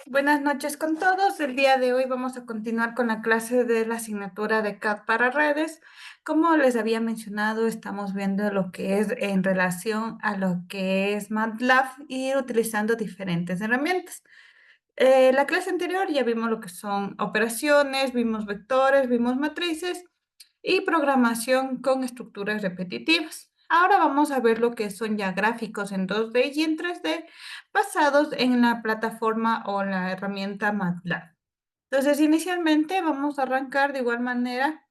Buenas noches con todos. El día de hoy vamos a continuar con la clase de la asignatura de CAD para redes. Como les había mencionado, estamos viendo lo que es en relación a lo que es MATLAB y utilizando diferentes herramientas. La clase anterior ya vimos lo que son operaciones, vimos vectores, vimos matrices y programación con estructuras repetitivas. Ahora vamos a ver lo que son ya gráficos en 2D y en 3D basados en la plataforma o la herramienta MATLAB. Entonces, inicialmente vamos a arrancar de igual manera,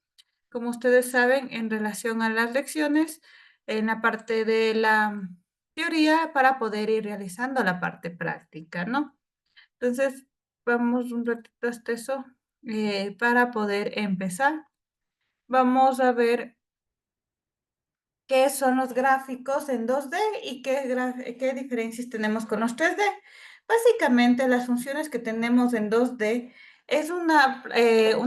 como ustedes saben, en relación a las lecciones, en la parte de la teoría para poder ir realizando la parte práctica, ¿no? Entonces, vamos un ratito hasta eso para poder empezar. Vamos a ver qué son los gráficos en 2D y qué diferencias tenemos con los 3D. Básicamente, las funciones que tenemos en 2D es una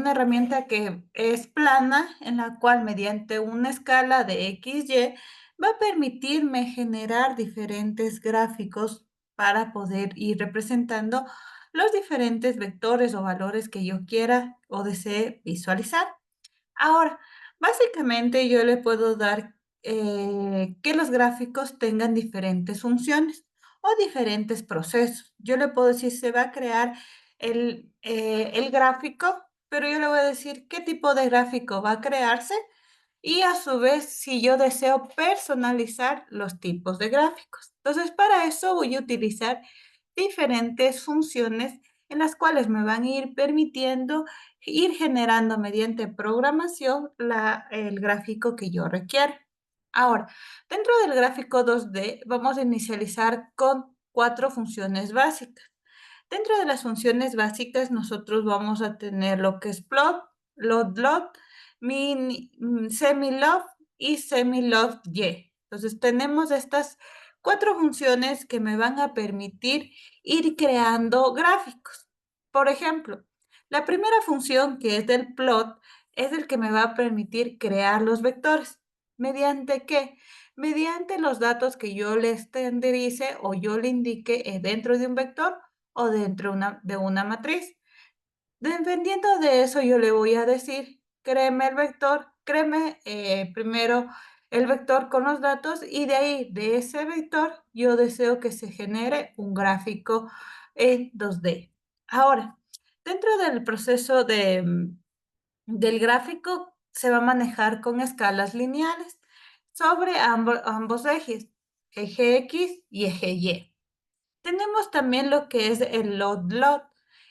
herramienta que es plana, en la cual mediante una escala de XY va a permitirme generar diferentes gráficos para poder ir representando los diferentes vectores o valores que yo quiera o desee visualizar. Ahora, básicamente yo le puedo dar que los gráficos tengan diferentes funciones o diferentes procesos. Yo le puedo decir, se va a crear el gráfico, pero yo le voy a decir qué tipo de gráfico va a crearse y a su vez si yo deseo personalizar los tipos de gráficos. Entonces, para eso voy a utilizar diferentes funciones en las cuales me van a ir permitiendo ir generando mediante programación el gráfico que yo requiero. Ahora, dentro del gráfico 2D vamos a inicializar con 4 funciones básicas. Dentro de las funciones básicas nosotros vamos a tener lo que es plot, load, semi-load y semi-load-y. Entonces tenemos estas 4 funciones que me van a permitir ir creando gráficos. Por ejemplo, la primera función, que es del plot, es el que me va a permitir crear los vectores. ¿Mediante qué? Mediante los datos que yo le estandarice o yo le indique dentro de un vector o dentro de una matriz. Dependiendo de eso, yo le voy a decir, créeme el vector, créeme primero el vector con los datos y de ahí, de ese vector, yo deseo que se genere un gráfico en 2D. Ahora, dentro del proceso del gráfico se va a manejar con escalas lineales sobre ambos ejes, eje X y eje Y. Tenemos también lo que es el load.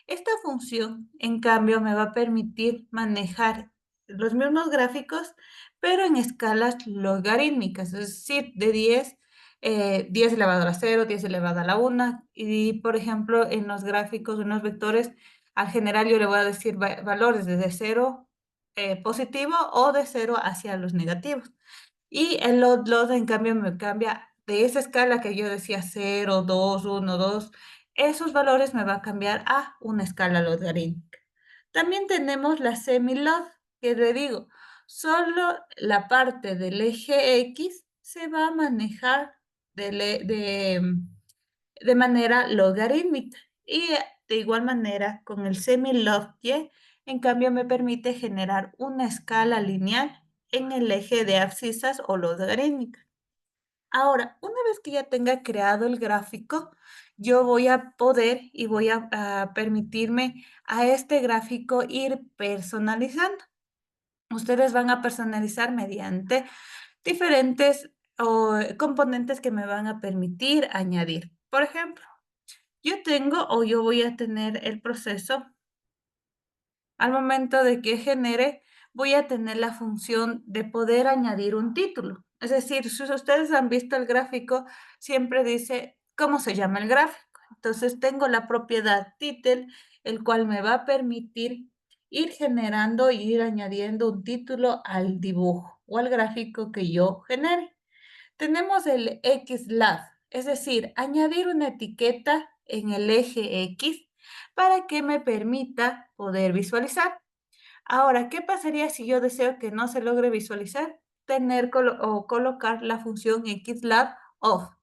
Esta función, en cambio, me va a permitir manejar los mismos gráficos, pero en escalas logarítmicas, es decir, de 10, 10 elevado a la 0, 10 elevado a la 1, y por ejemplo, en los gráficos, en los vectores, al general yo le voy a decir valores desde 0 positivo o de 0 hacia los negativos. Y el load, en cambio, me cambia de esa escala que yo decía 0, 2, 1, 2, esos valores me va a cambiar a una escala logarítmica. También tenemos la semi-load, que le digo, solo la parte del eje X se va a manejar de manera logarítmica. Y de igual manera, con el semi-log y, en cambio, me permite generar una escala lineal en el eje de abscisas o logarítmica. Ahora, una vez que ya tenga creado el gráfico, yo voy a poder y voy a permitirme a este gráfico ir personalizando. Ustedes van a personalizar mediante diferentes componentes que me van a permitir añadir. Por ejemplo, yo voy a tener el proceso, al momento de que genere, voy a tener la función de poder añadir un título. Es decir, si ustedes han visto el gráfico, siempre dice cómo se llama el gráfico. Entonces tengo la propiedad title, el cual me va a permitir ir generando y ir añadiendo un título al dibujo o al gráfico que yo genere. Tenemos el XLab, es decir, añadir una etiqueta en el eje X para que me permita poder visualizar. Ahora, ¿qué pasaría si yo deseo que no se logre visualizar? Tener o colocar la función XLab off.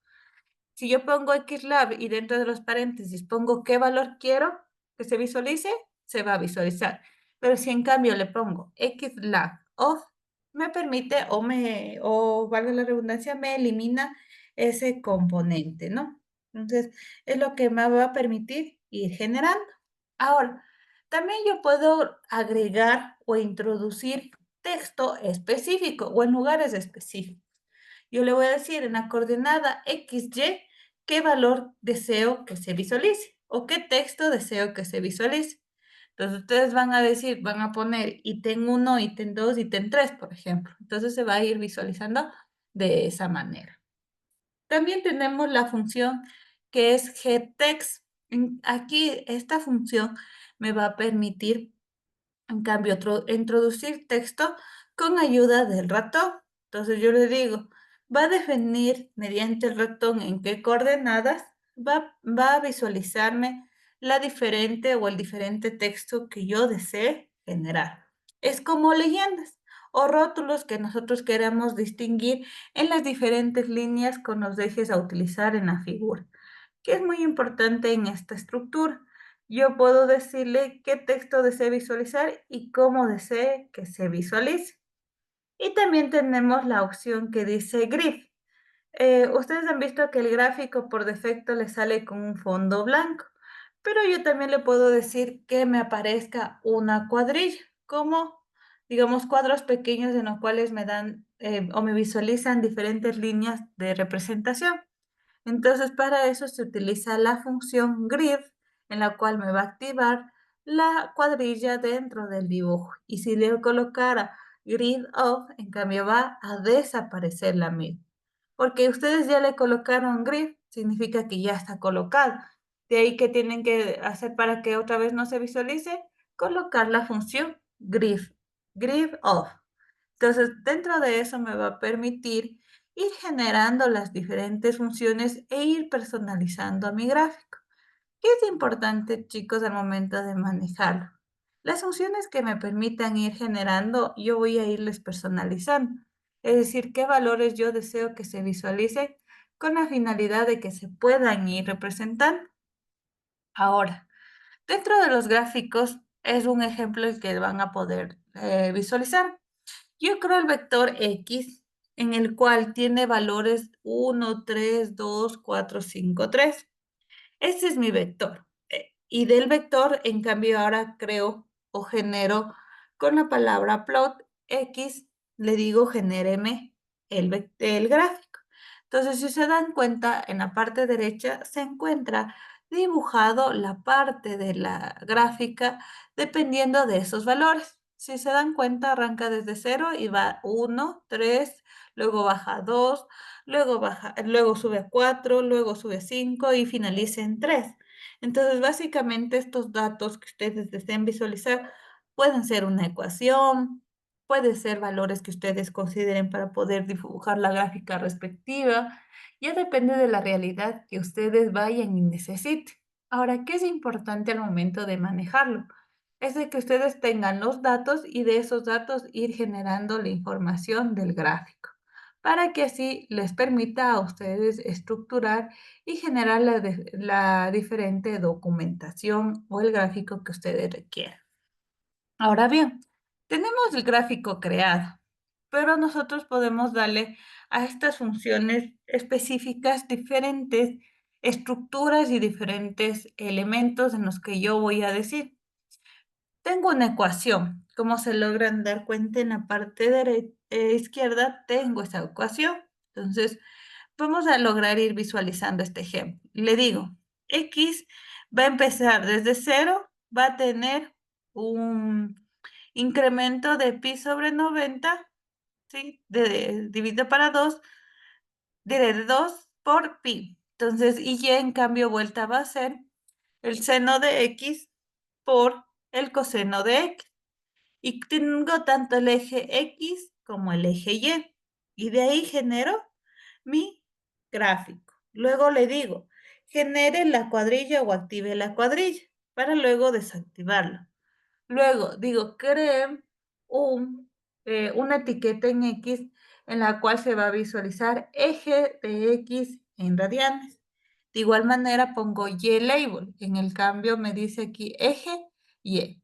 Si yo pongo xlab y dentro de los paréntesis pongo qué valor quiero que se visualice, se va a visualizar. Pero si en cambio le pongo xlab off, me permite o valga la redundancia, me elimina ese componente, ¿no? Entonces, es lo que me va a permitir ir generando. Ahora, también yo puedo agregar o introducir texto específico o en lugares específicos. Yo le voy a decir en la coordenada XY qué valor deseo que se visualice o qué texto deseo que se visualice. Entonces ustedes van a decir, van a poner ítem 1, ítem 2, ítem 3, por ejemplo. Entonces se va a ir visualizando de esa manera. También tenemos la función que es getText. Aquí esta función me va a permitir en cambio, introducir texto con ayuda del ratón. Entonces yo le digo, va a definir mediante el ratón en qué coordenadas va a visualizarme la diferente o el diferente texto que yo desee generar. Es como leyendas o rótulos que nosotros queramos distinguir en las diferentes líneas con los ejes a utilizar en la figura, que es muy importante en esta estructura. Yo puedo decirle qué texto desee visualizar y cómo desee que se visualice. Y también tenemos la opción que dice grid. Ustedes han visto que el gráfico por defecto le sale con un fondo blanco, pero yo también le puedo decir que me aparezca una cuadrilla, como digamos cuadros pequeños en los cuales me dan o me visualizan diferentes líneas de representación. Entonces, para eso se utiliza la función grid, en la cual me va a activar la cuadrilla dentro del dibujo. Y si le colocara grid off, en cambio va a desaparecer la misma. Porque ustedes ya le colocaron grid, significa que ya está colocado. De ahí que tienen que hacer para que otra vez no se visualice, colocar la función grid off. Entonces, dentro de eso me va a permitir ir generando las diferentes funciones e ir personalizando a mi gráfico. ¿Qué es importante, chicos, al momento de manejarlo? Las funciones que me permitan ir generando, yo voy a irles personalizando. Es decir, qué valores yo deseo que se visualicen con la finalidad de que se puedan ir representando. Ahora, dentro de los gráficos es un ejemplo el que van a poder visualizar. Yo creo el vector X en el cual tiene valores 1, 3, 2, 4, 5, 3. Ese es mi vector. Y del vector, en cambio, ahora creo o genero con la palabra plot X, le digo genéreme el gráfico. Entonces, si se dan cuenta, en la parte derecha se encuentra dibujado la parte de la gráfica dependiendo de esos valores. Si se dan cuenta, arranca desde 0 y va 1, 3, luego baja 2, luego sube a 4, luego sube a 5 y finaliza en 3. Entonces, básicamente estos datos que ustedes deseen visualizar pueden ser una ecuación, puede ser valores que ustedes consideren para poder dibujar la gráfica respectiva. Ya depende de la realidad que ustedes vayan y necesiten. Ahora, ¿qué es importante al momento de manejarlo? Es de que ustedes tengan los datos y de esos datos ir generando la información del gráfico, para que así les permita a ustedes estructurar y generar la diferente documentación o el gráfico que ustedes requieran. Ahora bien, tenemos el gráfico creado, pero nosotros podemos darle a estas funciones específicas diferentes estructuras y diferentes elementos en los que yo voy a decir. Tengo una ecuación. Como se logran dar cuenta en la parte izquierda, tengo esa ecuación. Entonces, vamos a lograr ir visualizando este ejemplo. Le digo, X va a empezar desde 0, va a tener un incremento de pi sobre 90, ¿sí? Dividido para 2, de 2 por pi. Entonces, y en cambio vuelta va a ser el seno de X por el coseno de X. Y tengo tanto el eje X como el eje Y. Y de ahí genero mi gráfico. Luego le digo, genere la cuadrilla o active la cuadrilla para luego desactivarlo. Luego digo, cree una etiqueta en X en la cual se va a visualizar eje de X en radianes. De igual manera pongo Y label. En el cambio me dice aquí eje Y.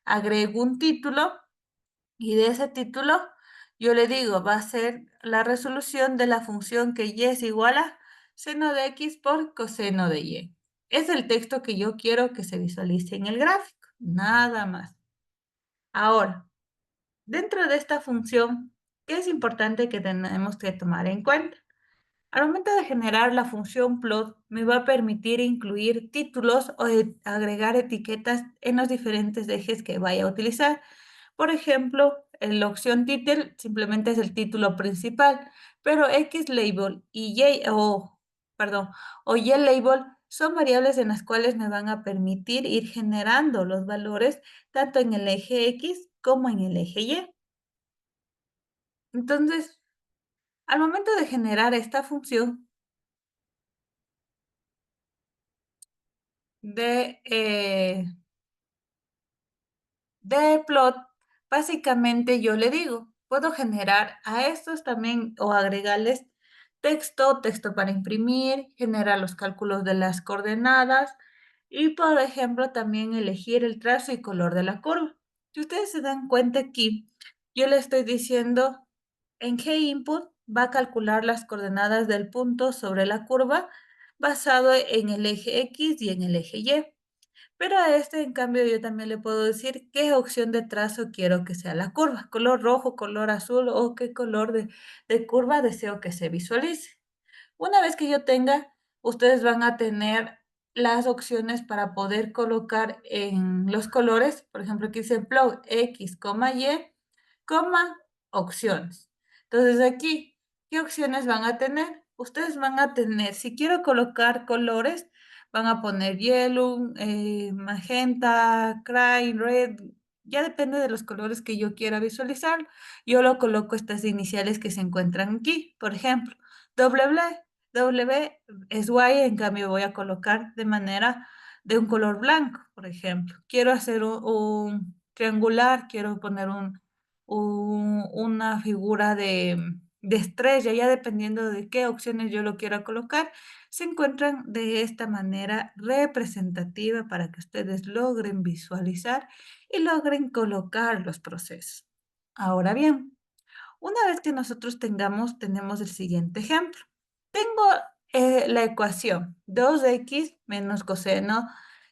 Agrego un título y de ese título yo le digo, va a ser la resolución de la función que Y es igual a seno de X por coseno de Y. Es el texto que yo quiero que se visualice en el gráfico, nada más. Ahora, dentro de esta función, ¿qué es importante que tenemos que tomar en cuenta? Al momento de generar la función plot, me va a permitir incluir títulos o agregar etiquetas en los diferentes ejes que vaya a utilizar. Por ejemplo, en la opción title simplemente es el título principal, pero X label y perdón, o Y label son variables en las cuales me van a permitir ir generando los valores tanto en el eje X como en el eje Y. Entonces, al momento de generar esta función, de, eh, de plot, básicamente yo le digo, puedo generar a estos también o agregarles texto, texto para imprimir, generar los cálculos de las coordenadas y, por ejemplo, también elegir el trazo y color de la curva. Si ustedes se dan cuenta aquí, yo le estoy diciendo en qué input va a calcular las coordenadas del punto sobre la curva basado en el eje X y en el eje Y. Pero a este, en cambio, yo también le puedo decir qué opción de trazo quiero que sea la curva, color rojo, color azul o qué color de curva deseo que se visualice. Una vez que yo tenga, ustedes van a tener las opciones para poder colocar en los colores, por ejemplo, aquí dice plug X, Y, coma, opciones. Entonces aquí, ¿qué opciones van a tener? Ustedes van a tener, si quiero colocar colores, van a poner yellow, magenta, cry, red, ya depende de los colores que yo quiera visualizar. Yo lo coloco estas iniciales que se encuentran aquí, por ejemplo, W, W es Y, en cambio voy a colocar de manera de un color blanco, por ejemplo. Quiero hacer un triangular, quiero poner una figura de estrella, ya dependiendo de qué opciones yo lo quiera colocar, se encuentran de esta manera representativa para que ustedes logren visualizar y logren colocar los procesos. Ahora bien, una vez que nosotros tenemos el siguiente ejemplo. Tengo la ecuación 2x menos coseno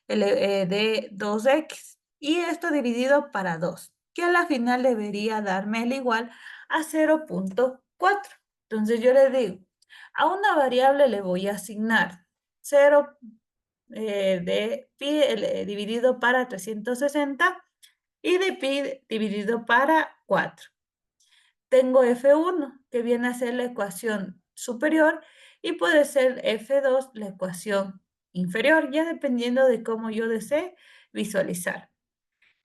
de 2x y esto dividido para 2, que a la final debería darme el igual a 0.4. Entonces yo le digo, a una variable le voy a asignar 0 de pi dividido para 360 y de pi dividido para 4. Tengo F1, que viene a ser la ecuación superior, y puede ser F2, la ecuación inferior, ya dependiendo de cómo yo desee visualizar.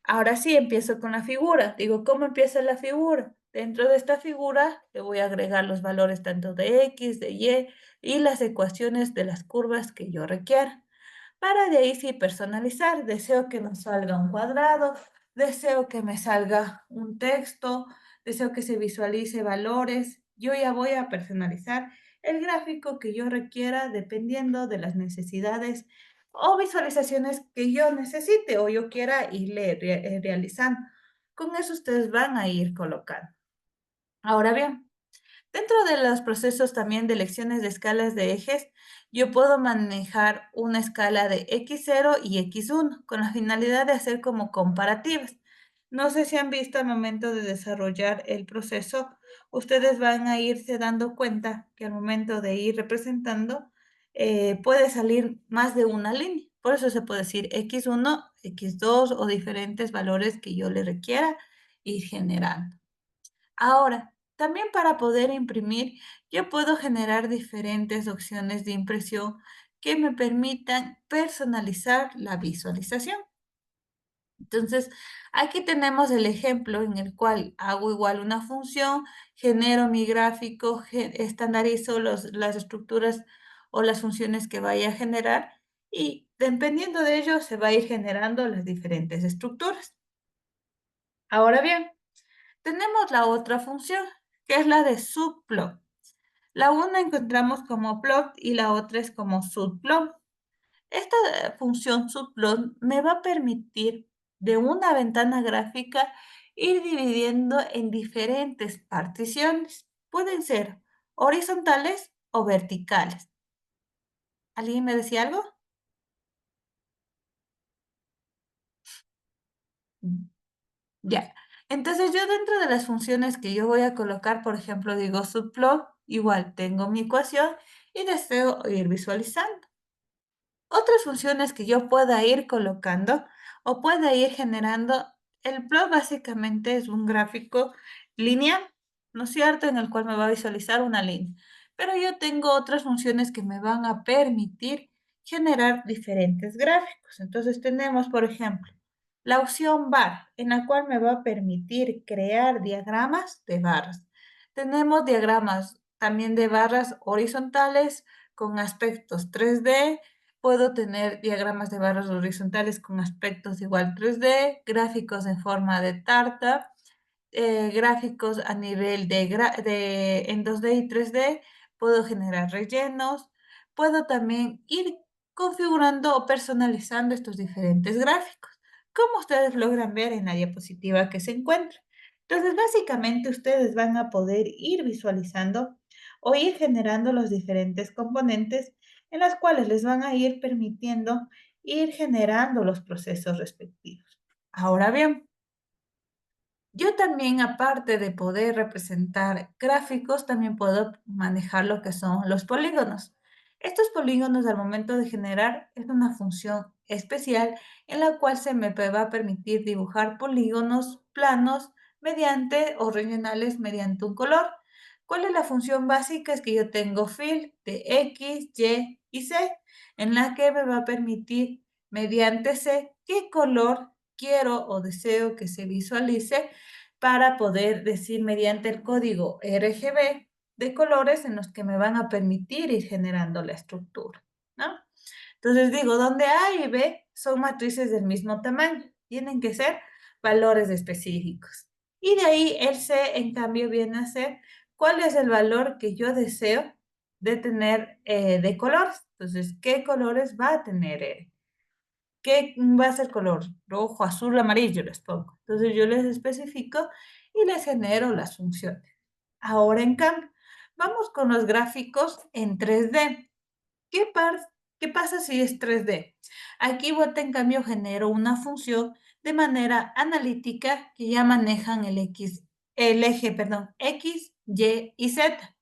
Ahora sí, empiezo con la figura. Digo, ¿cómo empieza la figura? Dentro de esta figura le voy a agregar los valores tanto de X, de Y y las ecuaciones de las curvas que yo requiera. Para de ahí sí personalizar. Deseo que me salga un cuadrado, deseo que me salga un texto, deseo que se visualice valores. Yo ya voy a personalizar el gráfico que yo requiera dependiendo de las necesidades o visualizaciones que yo necesite o yo quiera irle realizando. Con eso ustedes van a ir colocando. Ahora bien, dentro de los procesos también de elecciones de escalas de ejes, yo puedo manejar una escala de x0 y x1 con la finalidad de hacer como comparativas. No sé si han visto al momento de desarrollar el proceso, ustedes van a irse dando cuenta que al momento de ir representando puede salir más de una línea. Por eso se puede decir x1, x2 o diferentes valores que yo le requiera ir generando. Ahora, también para poder imprimir, yo puedo generar diferentes opciones de impresión que me permitan personalizar la visualización. Entonces, aquí tenemos el ejemplo en el cual hago igual una función, genero mi gráfico, estandarizo las estructuras o las funciones que vaya a generar y dependiendo de ello se va a ir generando las diferentes estructuras. Ahora bien, tenemos la otra función, que es la de subplot. La una encontramos como plot y la otra es como subplot. Esta función subplot me va a permitir de una ventana gráfica ir dividiendo en diferentes particiones. Pueden ser horizontales o verticales. ¿Alguien me decía algo? Ya. Entonces yo dentro de las funciones que yo voy a colocar, por ejemplo, digo subplot, igual tengo mi ecuación y deseo ir visualizando. Otras funciones que yo pueda ir colocando o pueda ir generando, el plot básicamente es un gráfico lineal, ¿no es cierto? En el cual me va a visualizar una línea. Pero yo tengo otras funciones que me van a permitir generar diferentes gráficos. Entonces tenemos, por ejemplo, la opción bar, en la cual me va a permitir crear diagramas de barras. Tenemos diagramas también de barras horizontales con aspectos 3D. Puedo tener diagramas de barras horizontales con aspectos igual 3D, gráficos en forma de tarta, gráficos a nivel en 2D y 3D. Puedo generar rellenos. Puedo también ir configurando o personalizando estos diferentes gráficos, como ustedes logran ver en la diapositiva que se encuentra. Entonces, básicamente, ustedes van a poder ir visualizando o ir generando los diferentes componentes en las cuales les van a ir permitiendo ir generando los procesos respectivos. Ahora bien, yo también, aparte de poder representar gráficos, también puedo manejar lo que son los polígonos. Estos polígonos, al momento de generar, es una función especial en la cual se me va a permitir dibujar polígonos planos mediante o regionales mediante un color. ¿Cuál es la función básica? Es que yo tengo fill de X, Y y Z, en la que me va a permitir mediante C qué color quiero o deseo que se visualice para poder decir mediante el código RGB de colores en los que me van a permitir ir generando la estructura, ¿no? Entonces digo, donde A y B son matrices del mismo tamaño, tienen que ser valores específicos. Y de ahí el C, en cambio, viene a ser cuál es el valor que yo deseo de tener de colores. Entonces, ¿qué colores va a tener ¿qué va a ser color? Rojo, azul, amarillo les pongo. Entonces yo les especifico y les genero las funciones. Ahora, en cambio, vamos con los gráficos en 3D. ¿Qué, qué pasa si es 3D? Aquí en cambio, genero una función de manera analítica que ya manejan el eje, perdón, X, Y y Z.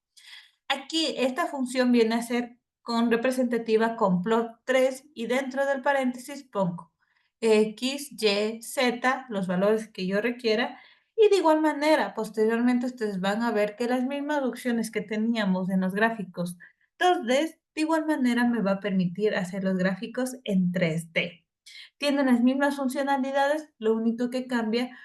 Aquí esta función viene a ser con representativa con plot 3 y dentro del paréntesis pongo X, Y, Z, los valores que yo requiera. Y de igual manera, posteriormente ustedes van a ver que las mismas opciones que teníamos en los gráficos 2D, de igual manera me va a permitir hacer los gráficos en 3D. Tienen las mismas funcionalidades, lo único que cambia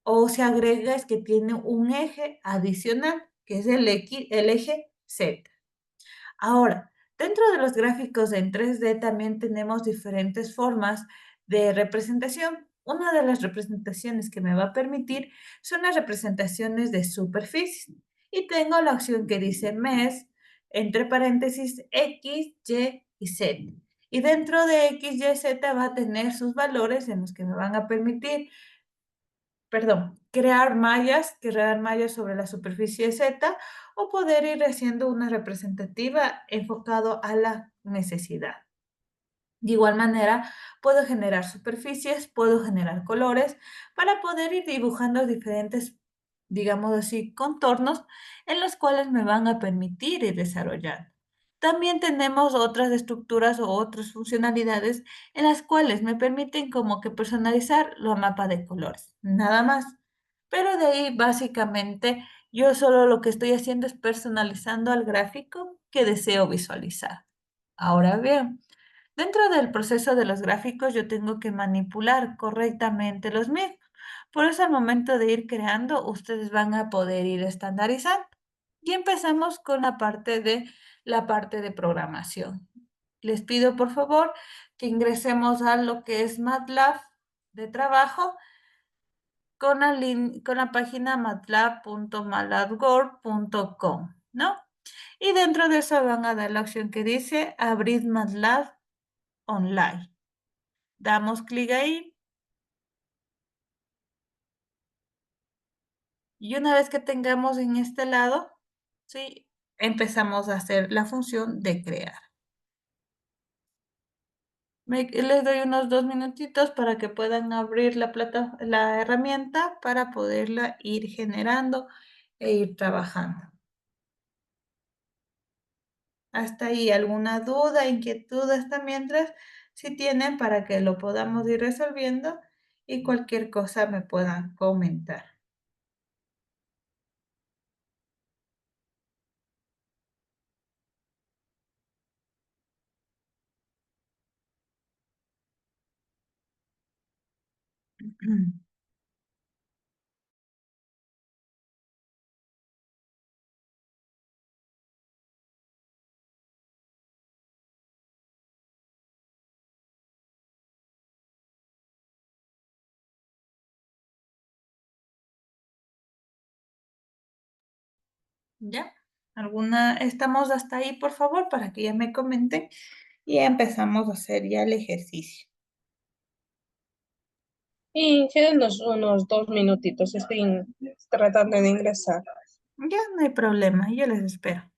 o se agrega es que tiene un eje adicional, que es el eje Z. Ahora, dentro de los gráficos en 3D también tenemos diferentes formas de representación. Una de las representaciones que me va a permitir son las representaciones de superficies. Y tengo la opción que dice MES, entre paréntesis X, Y y Z. Y dentro de X, Y, Z va a tener sus valores en los que me van a permitir, perdón, crear mallas sobre la superficie Z o poder ir haciendo una representativa enfocado a la necesidad. De igual manera, puedo generar superficies, puedo generar colores para poder ir dibujando diferentes, digamos así, contornos en los cuales me van a permitir ir desarrollando. También tenemos otras estructuras o otras funcionalidades en las cuales me permiten como que personalizar la mapa de colores, nada más. Pero de ahí básicamente yo solo lo que estoy haciendo es personalizando al gráfico que deseo visualizar. Ahora bien, dentro del proceso de los gráficos yo tengo que manipular correctamente los mismos. Por eso al momento de ir creando, ustedes van a poder ir estandarizando. Y empezamos con la parte de programación. Les pido por favor que ingresemos a lo que es MATLAB de trabajo con la página matlab.matlabgore.com, ¿no? Y dentro de eso van a dar la opción que dice abrir MATLAB online. Damos clic ahí y una vez que tengamos en este lado, ¿sí? Empezamos a hacer la función de crear. Les doy unos 2 minutitos para que puedan abrir la herramienta para poderla ir generando e ir trabajando. Hasta ahí, ¿alguna duda, inquietud hasta mientras? Si tienen, para que lo podamos ir resolviendo y cualquier cosa me puedan comentar. ¿Ya? ¿Estamos hasta ahí, por favor, para que ya me comenten y empezamos a hacer ya el ejercicio? Y quedan unos 2 minutitos, estoy tratando de ingresar. Ya, no hay problema, yo les espero.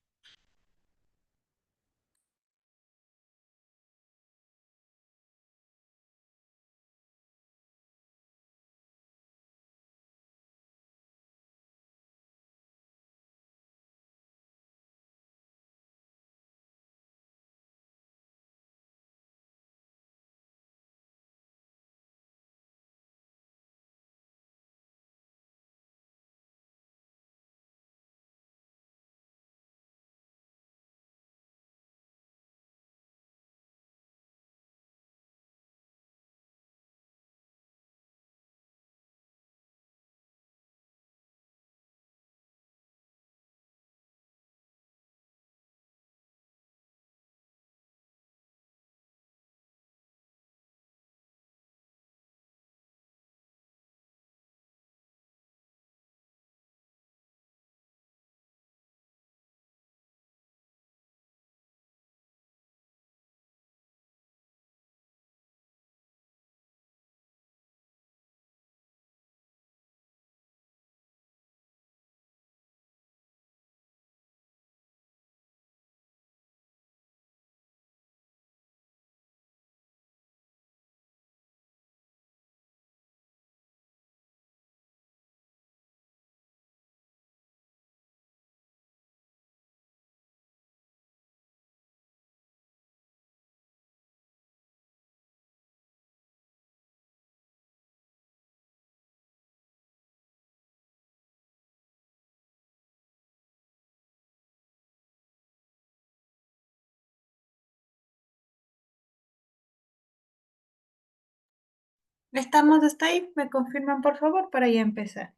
¿Estamos hasta ahí? ¿Me confirman, por favor, para ya empezar?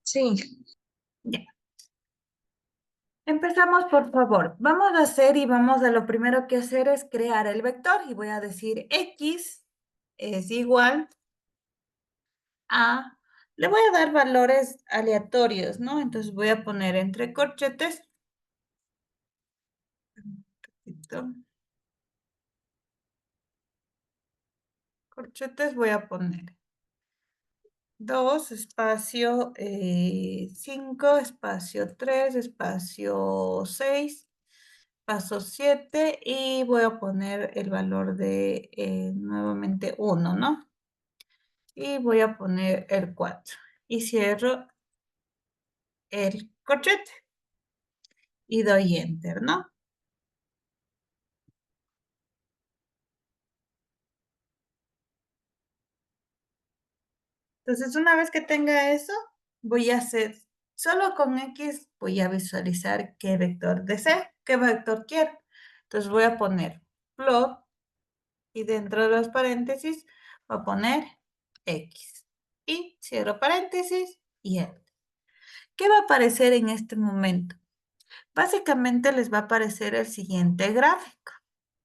Sí, Ya. Empezamos, por favor. Vamos a hacer y vamos a lo primero que hacer es crear el vector y voy a decir X es igual a, le voy a dar valores aleatorios, ¿no? Entonces voy a poner entre corchetes, corchetes voy a poner 2 espacio 5, espacio 3, espacio 6, paso 7 y voy a poner el valor de nuevamente 1, ¿no? Y voy a poner el 4 y cierro el corchete y doy enter, ¿no? Entonces, una vez que tenga eso, voy a hacer, solo con X, voy a visualizar qué vector deseo, qué vector quiero. Entonces, voy a poner plot y dentro de los paréntesis voy a poner X. Y cierro paréntesis y enter. ¿Qué va a aparecer en este momento? Básicamente les va a aparecer el siguiente gráfico,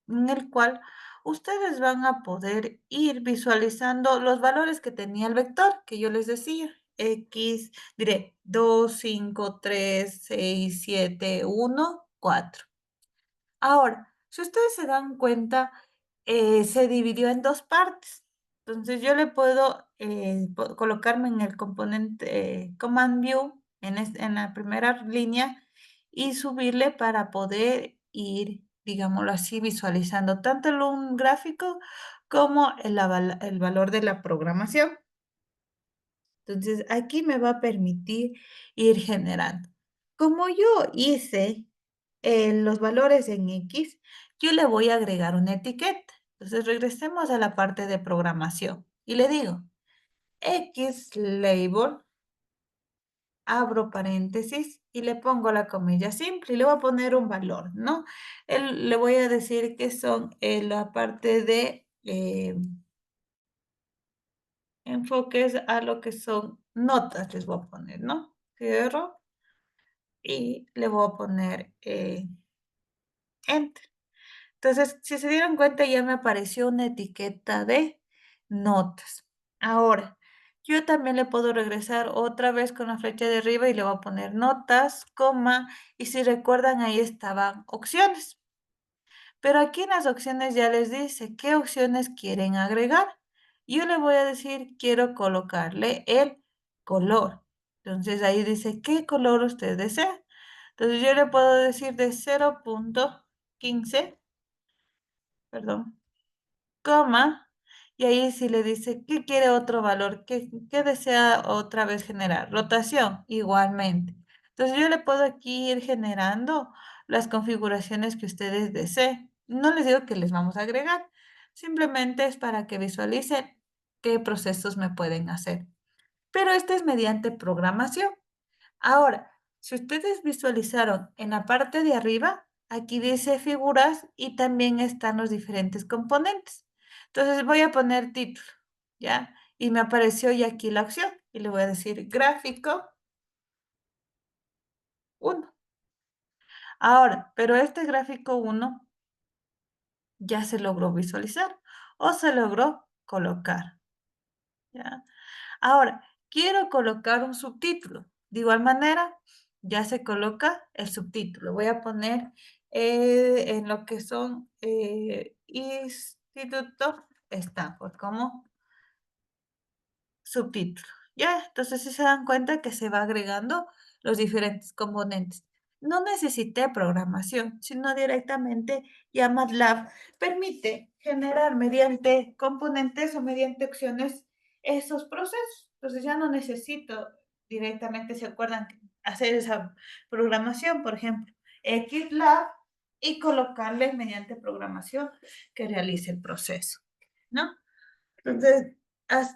en el cual ustedes van a poder ir visualizando los valores que tenía el vector, que yo les decía. X, diré 2, 5, 3, 6, 7, 1, 4. Ahora, si ustedes se dan cuenta, se dividió en dos partes. Entonces yo le puedo colocarme en el componente Command View en la primera línea y subirle para poder ir, digámoslo así, visualizando tanto un gráfico como el valor de la programación. Entonces aquí me va a permitir ir generando. Como yo hice los valores en X, yo le voy a agregar una etiqueta. Entonces regresemos a la parte de programación y le digo X label, abro paréntesis y le pongo la comilla simple y le voy a poner un valor, ¿no? Le voy a decir que son la parte de enfoques a lo que son notas, les voy a poner, ¿no? Cierro y le voy a poner enter. Entonces, si se dieron cuenta, ya me apareció una etiqueta de notas. Ahora, yo también le puedo regresar otra vez con la flecha de arriba y le voy a poner notas, coma, y si recuerdan, ahí estaban opciones. Pero aquí en las opciones ya les dice qué opciones quieren agregar. Yo le voy a decir, quiero colocarle el color. Entonces ahí dice qué color usted desea. Entonces yo le puedo decir de 0.15, perdón, coma, y ahí sí le dice qué quiere otro valor, qué desea otra vez generar. Rotación, igualmente. Entonces yo le puedo aquí ir generando las configuraciones que ustedes deseen. No les digo que les vamos a agregar, simplemente es para que visualicen qué procesos me pueden hacer. Pero este es mediante programación. Ahora, si ustedes visualizaron en la parte de arriba, aquí dice figuras y también están los diferentes componentes. Entonces voy a poner título, ¿ya? Y me apareció ya aquí la opción y le voy a decir gráfico 1. Ahora, pero este gráfico 1 ya se logró visualizar o se logró colocar, ¿ya? Ahora, quiero colocar un subtítulo. De igual manera, ya se coloca el subtítulo. Voy a poner en lo que son Instituto Stanford como subtítulo. Ya, entonces si se dan cuenta que se va agregando los diferentes componentes. No necesité programación, sino directamente ya MATLAB permite generar mediante componentes o mediante opciones esos procesos. Entonces ya no necesito directamente, ¿se acuerdan? Hacer esa programación, por ejemplo, XLab y colocarle mediante programación que realice el proceso, ¿no? Entonces,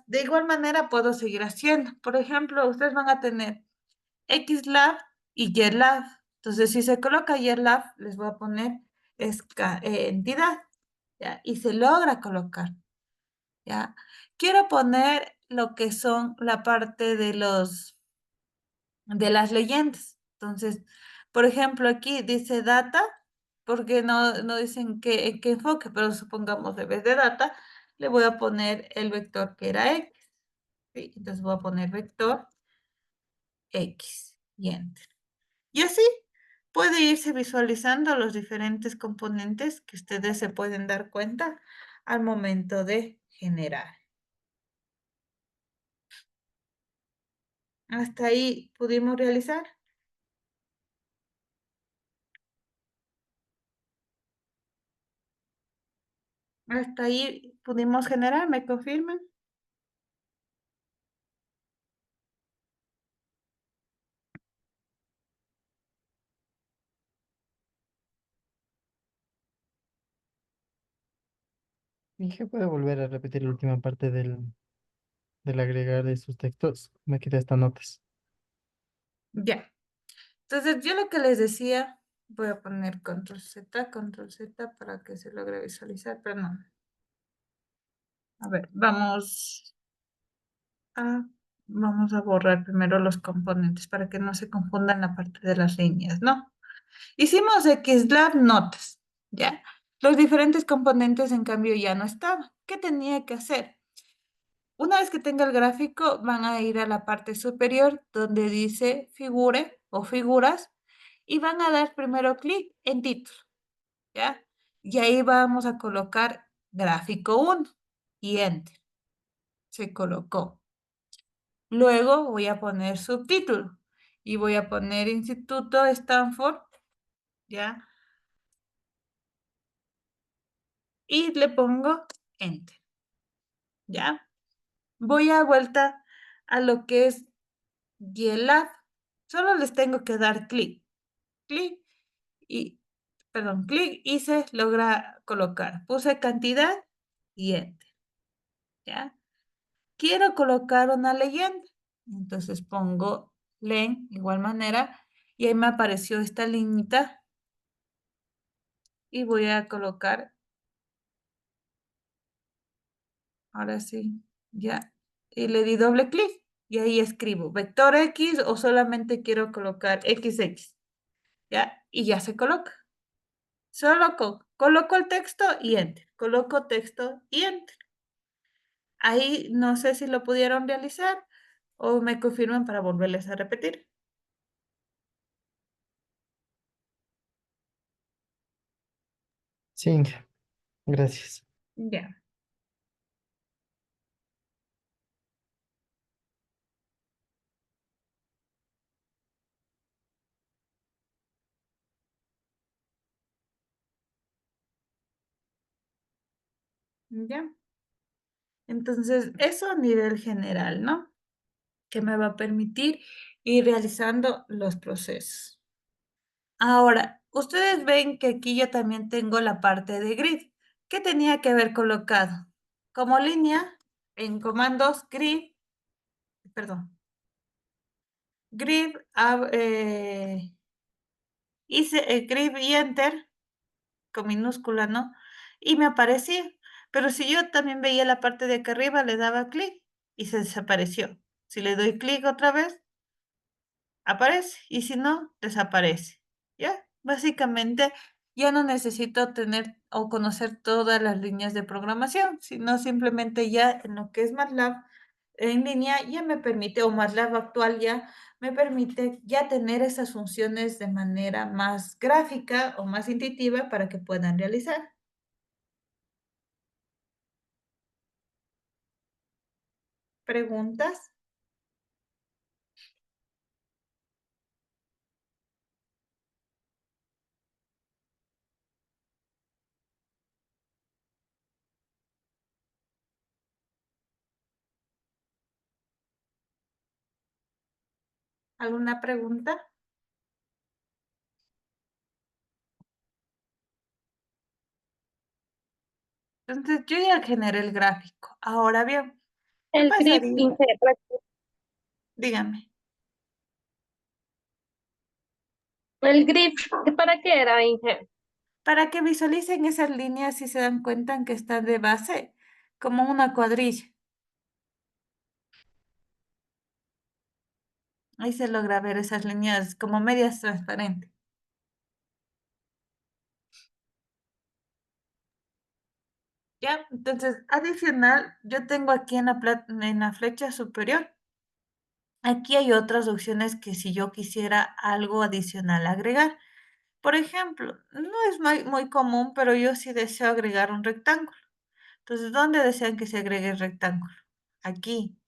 de igual manera puedo seguir haciendo. Por ejemplo, ustedes van a tener XLab y YLab. Entonces, si se coloca YLab, les voy a poner entidad, ¿ya? Y se logra colocar, ¿ya? Quiero poner lo que son la parte de las leyendas. Entonces, por ejemplo, aquí dice data, porque no dicen qué enfoque, pero supongamos en vez de data, le voy a poner el vector que era X. ¿Sí? Entonces voy a poner vector X y enter. Y así puede irse visualizando los diferentes componentes que ustedes se pueden dar cuenta al momento de generar. Hasta ahí pudimos realizar. Hasta ahí pudimos generar, ¿me confirman? Dije, ¿puede volver a repetir la última parte del agregar de sus textos? Me quedé hasta notas. Ya. Entonces yo lo que les decía, voy a poner control Z para que se logre visualizar, pero no. A ver, vamos a borrar primero los componentes para que no se confundan la parte de las líneas, ¿no? Hicimos XLab notas, ¿ya? Los diferentes componentes, en cambio, ya no estaban. ¿Qué tenía que hacer? Una vez que tenga el gráfico, van a ir a la parte superior donde dice figure o figuras y van a dar primero clic en título, ¿ya? Y ahí vamos a colocar gráfico 1 y enter. Se colocó. Luego voy a poner subtítulo y voy a poner Instituto Stanford, ¿ya? Y le pongo enter, ¿ya? Voy a vuelta a lo que es YELAB. Solo les tengo que dar clic y, perdón, clic y se logra colocar. Puse cantidad y enter, ¿ya? Quiero colocar una leyenda. Entonces pongo len, igual manera, y ahí me apareció esta liñita y voy a colocar, ahora sí, ya, y le di doble clic y ahí escribo vector X o solamente quiero colocar XX, ¿ya? Y ya se coloca. Solo coloco el texto y enter, coloco texto y enter. Ahí no sé si lo pudieron realizar o me confirman para volverles a repetir. Sí, Inge, gracias. Ya, ya. Entonces, eso a nivel general, ¿no? Que me va a permitir ir realizando los procesos. Ahora, ustedes ven que aquí yo también tengo la parte de grid. ¿Qué tenía que haber colocado? Como línea, en comandos grid, perdón, grid, hice el grid y enter, con minúscula, ¿no? Y me aparecía. Pero si yo también veía la parte de acá arriba, le daba clic y se desapareció. Si le doy clic otra vez, aparece y si no, desaparece. ¿Ya? Básicamente, ya no necesito tener o conocer todas las líneas de programación, sino simplemente ya en lo que es MATLAB en línea ya me permite, o MATLAB actual ya me permite ya tener esas funciones de manera más gráfica o más intuitiva para que puedan realizar. ¿Preguntas? ¿Alguna pregunta? Entonces, yo ya generé el gráfico. Ahora bien, ¿qué El grip, pasaría? Dígame. el grip, ¿para qué era, Inge? Para que visualicen esas líneas y se dan cuenta que están de base, como una cuadrilla. Ahí se logra ver esas líneas como medias transparentes. ¿Ya? Entonces, adicional, yo tengo aquí en la flecha superior. Aquí hay otras opciones que si yo quisiera algo adicional agregar. Por ejemplo, no es muy común, pero yo sí deseo agregar un rectángulo. Entonces, ¿dónde desean que se agregue el rectángulo? Aquí.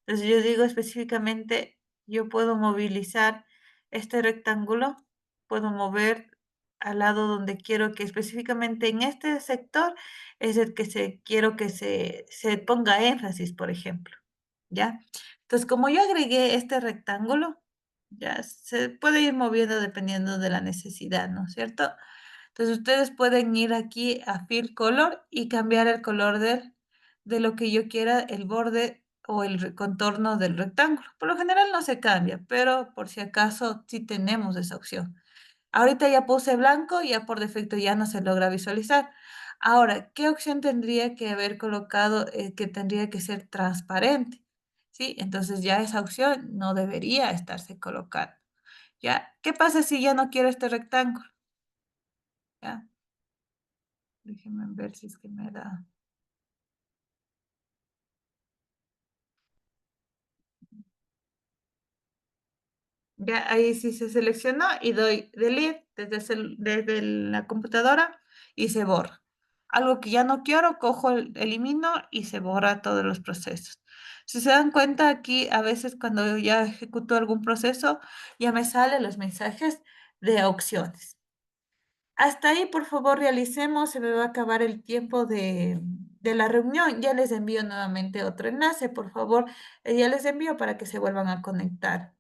Entonces, yo digo específicamente, yo puedo movilizar este rectángulo, puedo mover al lado donde quiero que específicamente en este sector es el que quiero que se ponga énfasis, por ejemplo. ¿Ya? Entonces, como yo agregué este rectángulo, ya se puede ir moviendo dependiendo de la necesidad, ¿no es cierto? Entonces ustedes pueden ir aquí a Fill Color y cambiar el color de lo que yo quiera, el borde o el contorno del rectángulo. Por lo general no se cambia, pero por si acaso sí tenemos esa opción. Ahorita ya puse blanco y ya por defecto ya no se logra visualizar. Ahora, ¿qué opción tendría que haber colocado que tendría que ser transparente? ¿Sí? Entonces ya esa opción no debería estarse colocando. ¿Ya? ¿Qué pasa si ya no quiero este rectángulo? ¿Ya? Déjenme ver si es que me da. Ya ahí sí se seleccionó y doy delete desde la computadora y se borra. Algo que ya no quiero, cojo, elimino y se borra todos los procesos. Si se dan cuenta aquí, a veces cuando ya ejecuto algún proceso, ya me salen los mensajes de opciones. Hasta ahí, por favor, realicemos. Se me va a acabar el tiempo de la reunión. Ya les envío nuevamente otro enlace, por favor. Ya les envío para que se vuelvan a conectar.